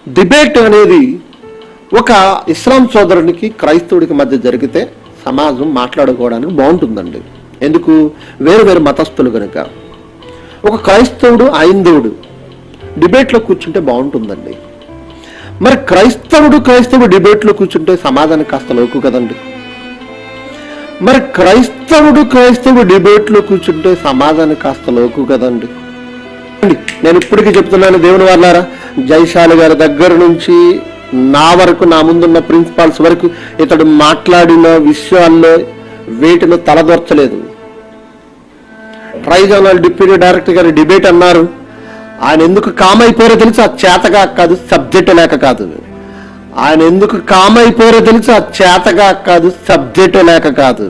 Debate అనేది ఒక ఇస్లాం సోదరునికి క్రైస్తవుడికి మధ్య జరిగితే సమాజం మాట్లాడుకోవడానికి బాగుంటుందండి. ఎందుకు? వేరు వేరు మతస్థులు కనుక. ఒక క్రైస్తవుడు హైందవుడు డిబేట్లో కూర్చుంటే బాగుంటుందండి. మరి క్రైస్తవుడు డిబేట్లో కూర్చుంటే సమాజానికి కాస్త లోకు కదండి. మరి క్రైస్తవుడు డిబేట్లో కూర్చుంటే సమాజానికి కాస్త లోకు కదండి. నేను ఇప్పటికీ చెప్తున్నాను, దేవుని వాళ్ళారా, జైశాలి గారి దగ్గర నుంచి నా వరకు, నా ముందున్న ప్రిన్సిపాల్స్ వరకు ఇతడు మాట్లాడిన విషయాల్లో వేటిలో తలదొర్చలేదు. ట్రైజోనల్ డిప్యూటీ డైరెక్టర్ గారి డిబేట్ అన్నారు. ఆయన ఎందుకు కామ్ అయిపోయారో తెలుసు, ఆ చేతగా కాదు, సబ్జెక్ట్ లేక కాదు. ఆయన ఎందుకు కామ్ అయిపోయారో తెలుసు, ఆ చేతగా కాదు, సబ్జెక్ట్ లేక కాదు.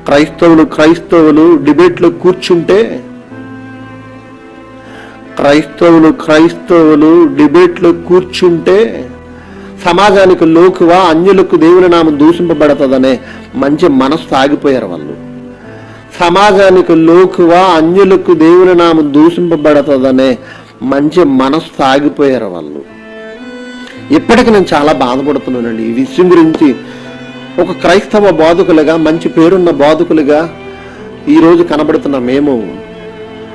క్రైస్తవులు డిబేట్లో కూర్చుంటే, క్రైస్తవులు డిబేట్లో కూర్చుంటే సమాజానికి లోకువా, అన్యులకు దేవుని నామం దూషింపబడుతుందనే మంచి మనసు ఆగిపోయారు వాళ్ళు. సమాజానికి లోకువా, అన్యులకు దేవుని నామం దూషింపబడుతుందనే మంచి మనసు ఆగిపోయారు వాళ్ళు. ఇప్పటికి నేను చాలా బాధపడుతున్నానండి ఈ విషయం గురించి. ఒక క్రైస్తవ బోధకులుగా, మంచి పేరున్న బోధకులుగా ఈరోజు కనబడుతున్న మేము,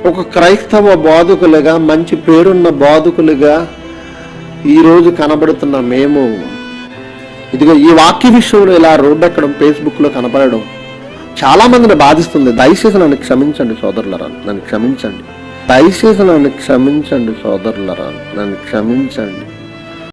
ఒక క్రైస్తవ బోధకులుగా, మంచి పేరున్న బోధకులుగా ఈరోజు కనబడుతున్న మేము, ఇదిగో ఈ వాక్య విషయంలో ఇలా రోడ్డు ఎక్కడం, ఫేస్బుక్లో కనపడడం చాలా మందిని బాధిస్తుంది. దయచేసి నన్ను క్షమించండి సోదరులరా, నన్ను క్షమించండి. దయచేసి నన్ను క్షమించండి సోదరులరా, నన్ను క్షమించండి.